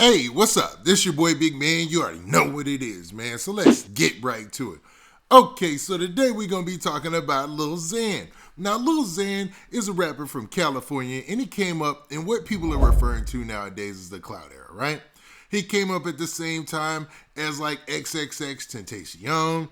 Hey, what's up? This your boy Big Man. You already know what it is, man. So let's get right to it. Okay, so today we're going to be talking about Lil Xan. Now, Lil Xan is a rapper from California, and he came up in what people are referring to nowadays as the cloud era, right? He came up at the same time as like XXXTentacion,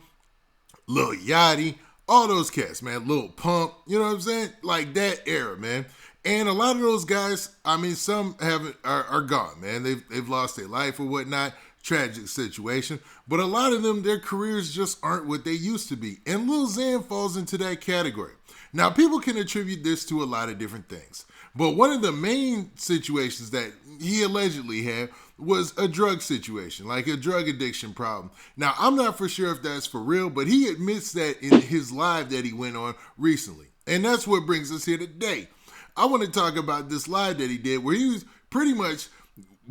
Lil Yachty, all those cats, man. Lil Pump, you know what I'm saying? Like that era, man. And a lot of those guys, I mean, some haven't are gone, man. They've lost their life or whatnot. Tragic situation. But a lot of them, their careers just aren't what they used to be. And Lil Xan falls into that category. Now, people can attribute this to a lot of different things. But one of the main situations that he allegedly had was a drug situation, like a drug addiction problem. Now, I'm not for sure if that's for real, but he admits that in his live that he went on recently. And that's what brings us here today. I want to talk about this live that he did where he was pretty much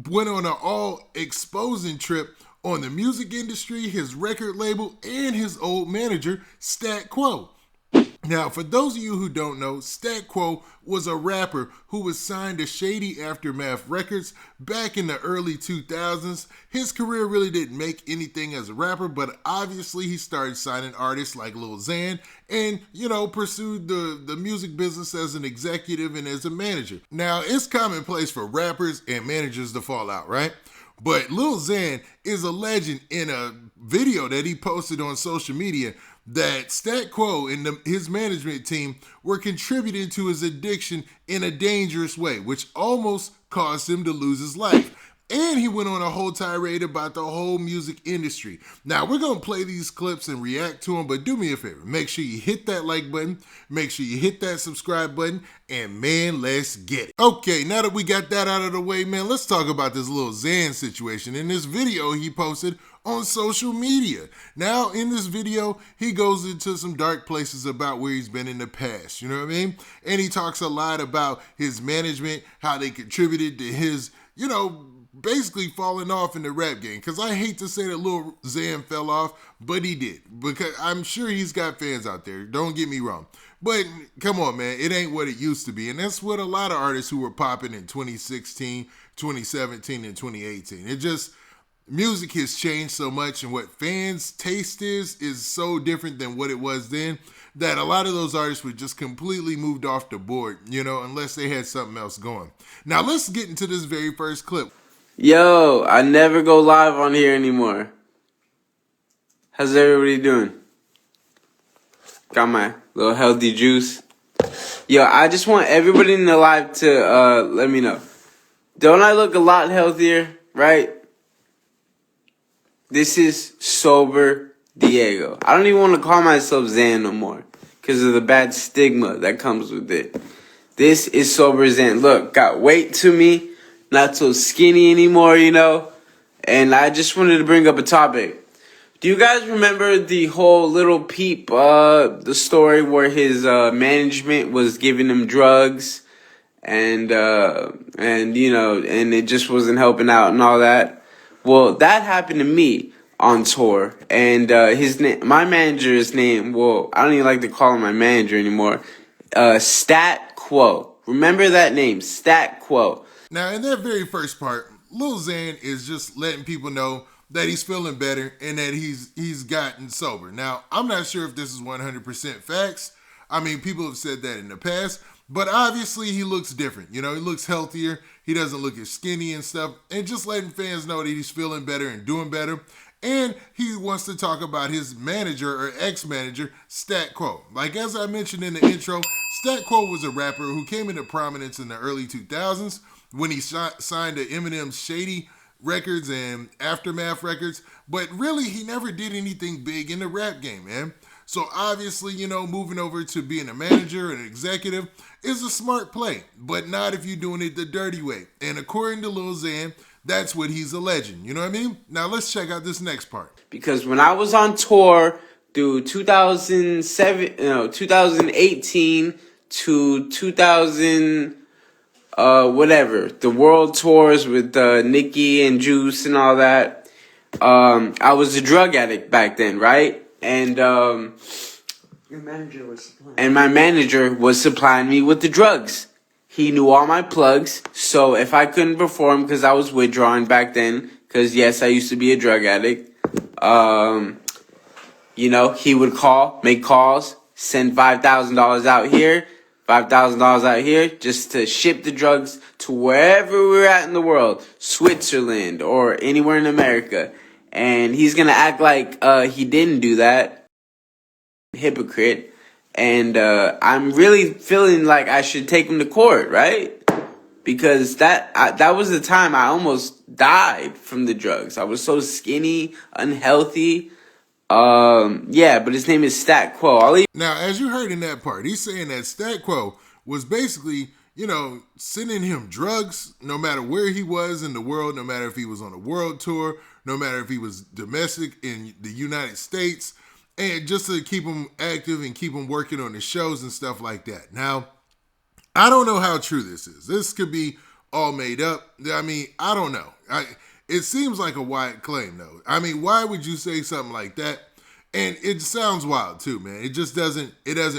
went on an all exposing trip on the music industry, his record label, and his old manager, Stat Quo. Now, for those of you who don't know, Stat Quo was a rapper who was signed to Shady Aftermath Records back in the early 2000s. His career really didn't make anything as a rapper, but obviously he started signing artists like Lil Xan and, pursued the music business as an executive and as a manager. Now, it's commonplace for rappers and managers to fall out, right? But Lil Xan is a legend in a video that he posted on social media that Stat Quo and his management team were contributing to his addiction in a dangerous way, which almost caused him to lose his life. And he went on a whole tirade about the whole music industry. Now, we're going to play these clips and react to them, but do me a favor. Make sure you hit that like button. Make sure you hit that subscribe button. And, man, let's get it. Okay, now that we got that out of the way, man, let's talk about this Lil Xan situation. In this video he posted on social media. Now, in this video, he goes into some dark places about where he's been in the past, you know what I mean? And he talks a lot about his management, how they contributed to his, basically falling off in the rap game. Because I hate to say that Lil Xan fell off, but he did. Because I'm sure he's got fans out there, don't get me wrong. But come on, man, it ain't what it used to be. And that's what a lot of artists who were popping in 2016, 2017, and 2018. Music has changed so much, and what fans' taste is so different than what it was then, that a lot of those artists were just completely moved off the board, unless they had something else going. Now, let's get into this very first clip. Yo, I never go live on here anymore. How's everybody doing? Got my little healthy juice. Yo, I just want everybody in the live to let me know. Don't I look a lot healthier, right? This is Sober Diego. I don't even want to call myself Xan no more because of the bad stigma that comes with it. This is Sober Xan. Look, got weight to me, not so skinny anymore, And I just wanted to bring up a topic. Do you guys remember the whole Little Peep, the story where his management was giving him drugs and it just wasn't helping out and all that? Well, that happened to me on tour, and my manager's name, well, I don't even like to call him my manager anymore, Stat Quo. Remember that name, Stat Quo. Now, in that very first part, Lil Xan is just letting people know that he's feeling better and that he's gotten sober. Now, I'm not sure if this is 100% facts. I mean, people have said that in the past, but obviously he looks different. He looks healthier. He doesn't look as skinny and stuff. And just letting fans know that he's feeling better and doing better. And he wants to talk about his manager or ex-manager, Stat Quo. Like as I mentioned in the intro, Stat Quo was a rapper who came into prominence in the early 2000s when he signed to Eminem's Shady Records and Aftermath Records. But really, he never did anything big in the rap game, man. So obviously, moving over to being a manager and an executive is a smart play, but not if you're doing it the dirty way. And according to Lil Xan, that's what he's alleging. You know what I mean? Now let's check out this next part. Because when I was on tour through 2018 to 2000, the world tours with Nicki and Juice and all that, I was a drug addict back then, right? And my manager was supplying me with the drugs. he knew all my plugs. So if I couldn't perform because I was withdrawing back then, because yes, I used to be a drug addict, he would make calls, send $5,000 out here, $5,000 out here, just to ship the drugs to wherever we're at in the world, Switzerland or anywhere in America. And he's gonna act like he didn't do that, hypocrite. And I'm really feeling like I should take him to court, right? Because that was the time I almost died from the drugs. I was so skinny, unhealthy. But his name is Stat Quo. Now, as you heard in that part, he's saying that Stat Quo was basically, sending him drugs no matter where he was in the world, no matter if he was on a world tour, no matter if he was domestic in the United States, and just to keep him active and keep him working on his shows and stuff like that. Now, I don't know how true this is. This could be all made up. I mean, I don't know. It seems like a wild claim, though. I mean, why would you say something like that? And it sounds wild, too, man. It just doesn't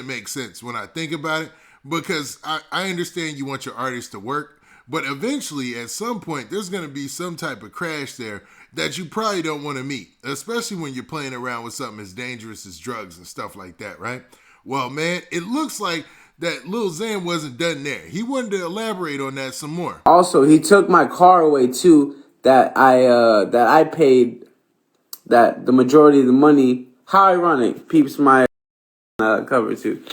make sense when I think about it, because I understand you want your artist to work, but eventually, at some point, there's going to be some type of crash there that you probably don't want to meet, especially when you're playing around with something as dangerous as drugs and stuff like that, right? Well, man, it looks like that Lil Xan wasn't done there. He wanted to elaborate on that some more. Also, he took my car away too. That I paid. That the majority of the money. How ironic. Peeps my cover too.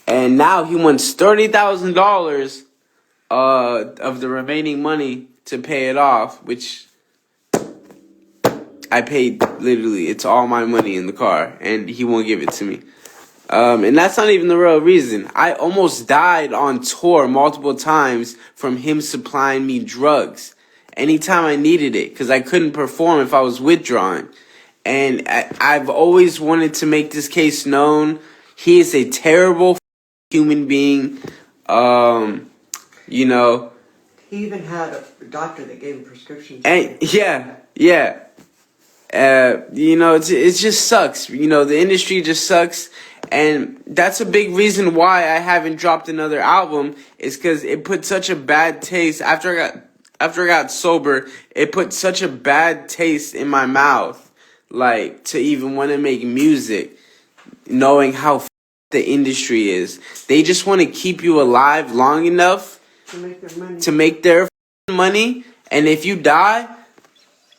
And now he wants $30,000 of the remaining money to pay it off, which I paid literally. It's all my money in the car, and he won't give it to me. And that's not even the real reason. I almost died on tour multiple times from him supplying me drugs anytime I needed it, because I couldn't perform if I was withdrawing. And I've always wanted to make this case known. He is a terrible human being. He even had a doctor that gave him prescriptions. And yeah. It just sucks. The industry just sucks. And that's a big reason why I haven't dropped another album, is because it put such a bad taste after I got sober. It put such a bad taste in my mouth, like, to even want to make music, knowing how the industry is. They just want to keep you alive long enough to make their money. And if you die,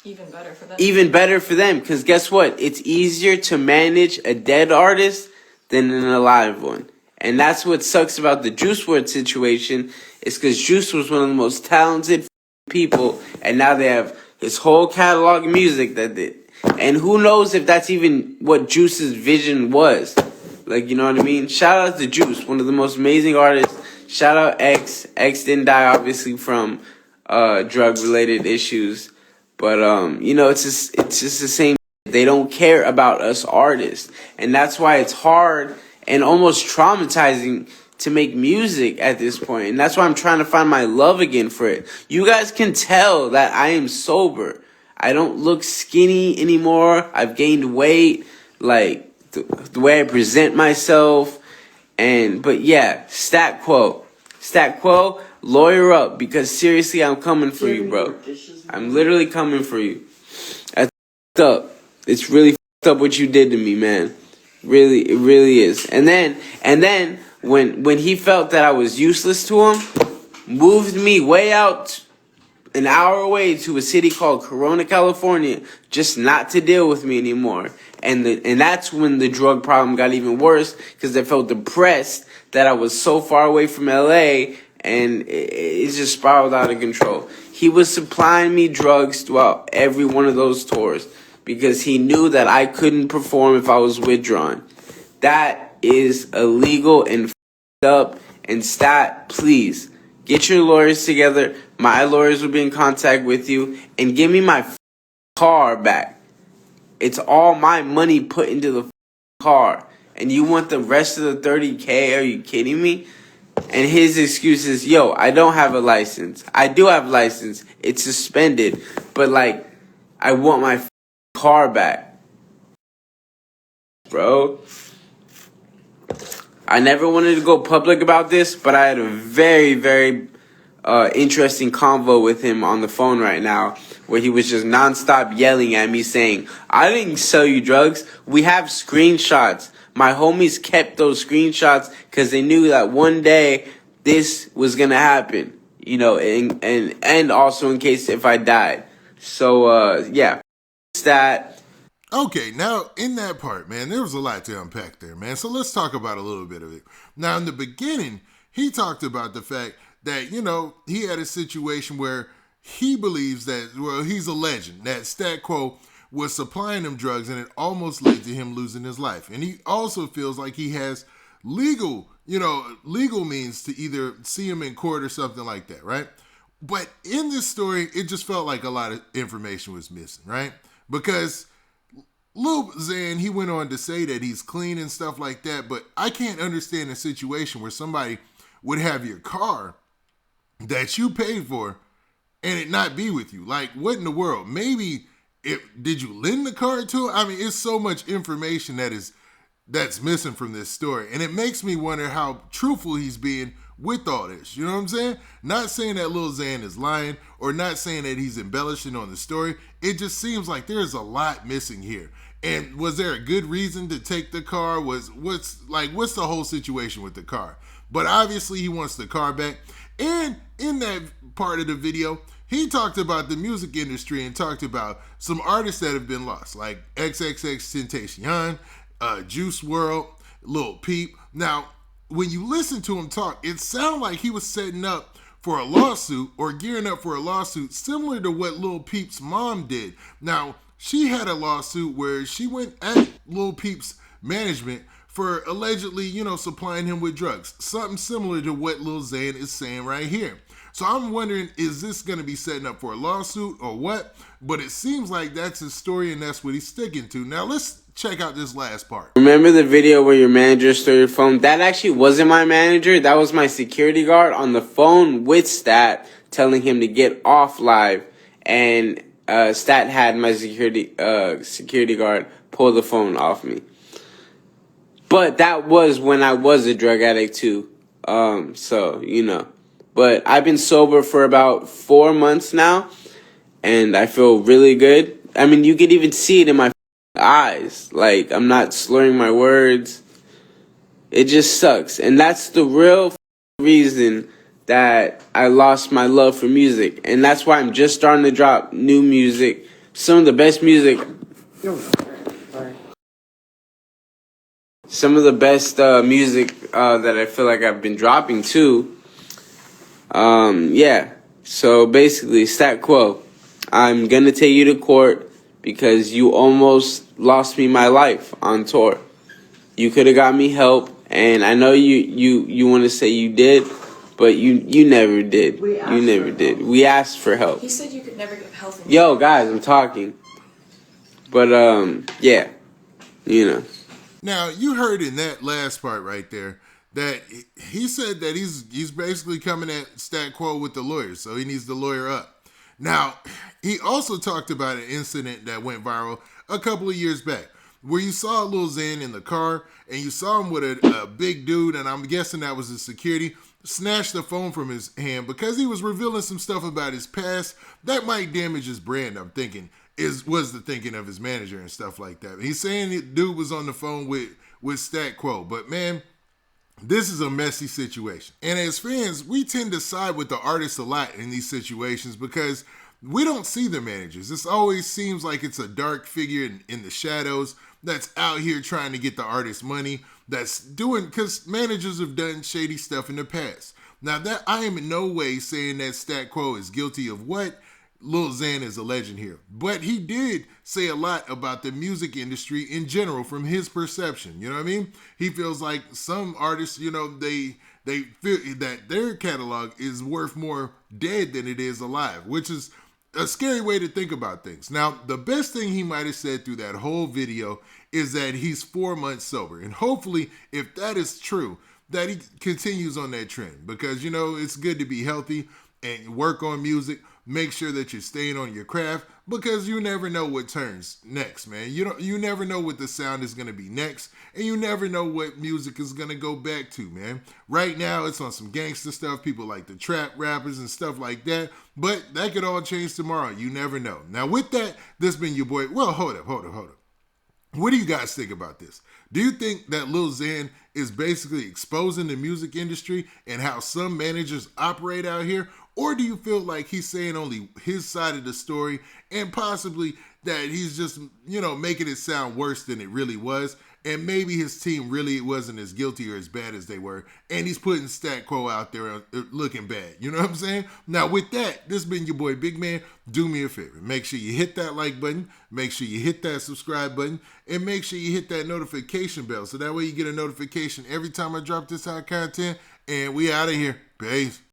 even better for them. Even better for them, because guess what? It's easier to manage a dead artist than an alive one. And that's what sucks about the Juice WRLD situation, is because Juice was one of the most talented people, and now they have his whole catalog of music that did. And who knows if that's even what Juice's vision was. Like, you know what I mean? Shout out to Juice, one of the most amazing artists. Shout out X. X didn't die, obviously, from drug-related issues. But, it's just the same. They don't care about us artists. And that's why it's hard and almost traumatizing to make music at this point. And that's why I'm trying to find my love again for it. You guys can tell that I am sober. I don't look skinny anymore. I've gained weight. Like, the way I present myself. But yeah, Stat Quo, lawyer up, because seriously, I'm coming for you, bro. I'm literally coming for you. That's f***ed up. It's really f***ed up what you did to me, man. Really, it really is. And then when he felt that I was useless to him, moved me way out an hour away to a city called Corona, California, just not to deal with me anymore. And that's when the drug problem got even worse, because I felt depressed that I was so far away from LA, and it just spiraled out of control. He was supplying me drugs throughout every one of those tours because he knew that I couldn't perform if I was withdrawn. That is illegal and f***ed up. And Stat, please, get your lawyers together. My lawyers will be in contact with you, and give me my car back. It's all my money put into the car. And you want the rest of the $30K? Are you kidding me? And his excuse is, yo, I don't have a license. I do have a license. It's suspended. But, like, I want my car back. Bro. I never wanted to go public about this, but I had a very, very interesting convo with him on the phone right now, where he was just nonstop yelling at me saying, I didn't sell you drugs. We have screenshots. My homies kept those screenshots because they knew that one day this was going to happen, you know, and also in case if I died. So, yeah, that. Okay, now in that part, man, there was a lot to unpack there, man. So let's talk about a little bit of it. Now, in the beginning, he talked about the fact that, you know, he had a situation where he believes that, well, he's a legend, that Stat Quo was supplying him drugs and it almost led to him losing his life. And he also feels like he has legal means to either see him in court or something like that, right? But in this story, it just felt like a lot of information was missing, right? Because Lil Xan, he went on to say that he's clean and stuff like that, but I can't understand a situation where somebody would have your car that you paid for and it not be with you. Like, what in the world? Maybe did you lend the car to him? I mean, it's so much information that's missing from this story. And it makes me wonder how truthful he's being with all this. You know what I'm saying? Not saying that Lil Xan is lying or not saying that he's embellishing on the story. It just seems like there's a lot missing here. And was there a good reason to take the car? What's the whole situation with the car? But obviously he wants the car back. And in that part of the video, he talked about the music industry and talked about some artists that have been lost, like XXXTentacion, Juice WRLD, Lil Peep. Now, when you listen to him talk, it sounded like he was setting up for a lawsuit or gearing up for a lawsuit similar to what Lil Peep's mom did. Now, she had a lawsuit where she went at Lil Peep's management for allegedly, you know, supplying him with drugs. Something similar to what Lil Xan is saying right here. So I'm wondering, is this going to be setting up for a lawsuit or what? But it seems like that's his story and that's what he's sticking to. Now let's check out this last part. Remember the video where your manager stole your phone? That actually wasn't my manager. That was my security guard on the phone with Stat telling him to get off live. And Stat had my security guard pull the phone off me. But that was when I was a drug addict too. So, you know. But I've been sober for about 4 months now, and I feel really good. I mean, you can even see it in my eyes. Like, I'm not slurring my words. It just sucks. And that's the real reason that I lost my love for music. And that's why I'm just starting to drop new music. Some of the best music. Some of the best music that I feel like I've been dropping too. Yeah. So basically, Stat Quo, I'm gonna take you to court because you almost lost me my life on tour. You could have got me help, and I know you want to say you did, but you never did. You never did. We asked for help. He said you could never get health. Yo, guys, I'm talking. But yeah, you know. Now you heard in that last part right there that he said that he's basically coming at Stat Quo with the lawyer, so he needs the lawyer up. Now, he also talked about an incident that went viral a couple of years back, where you saw Lil Xan in the car, and you saw him with a big dude, and I'm guessing that was his security, snatched the phone from his hand because he was revealing some stuff about his past that might damage his brand, I'm thinking, was the thinking of his manager and stuff like that. He's saying the dude was on the phone with Stat Quo, but man, this is a messy situation. And as fans, we tend to side with the artists a lot in these situations because we don't see the managers. This always seems like it's a dark figure in the shadows that's out here trying to get the artist money, that's doing, because managers have done shady stuff in the past. Now, that I am in no way saying that Stat Quo is guilty of what Lil Xan is alleging here, but he did say a lot about the music industry in general from his perception. You know what I mean? He feels like some artists, you know, they feel that their catalog is worth more dead than it is alive, which is a scary way to think about things. Now, the best thing he might have said through that whole video is that he's 4 months sober, and hopefully, if that is true, that he continues on that trend, because, you know, it's good to be healthy and work on music, Make sure that you're staying on your craft because you never know what turns next, man. You never know what the sound is gonna be next, and you never know what music is gonna go back to, man. Right now it's on some gangster stuff. People like the trap rappers and stuff like that, but that could all change tomorrow. You never know. Now with that, this been your boy. Well, hold up. What do you guys think about this? Do you think that Lil Xan is basically exposing the music industry and how some managers operate out here? Or do you feel like he's saying only his side of the story and possibly that he's just, making it sound worse than it really was? And maybe his team really wasn't as guilty or as bad as they were. And he's putting Stat Quo out there looking bad. You know what I'm saying? Now, with that, this has been your boy Big Man. Do me a favor. Make sure you hit that like button. Make sure you hit that subscribe button. And make sure you hit that notification bell. So that way you get a notification every time I drop this hot content. And we out of here. Peace.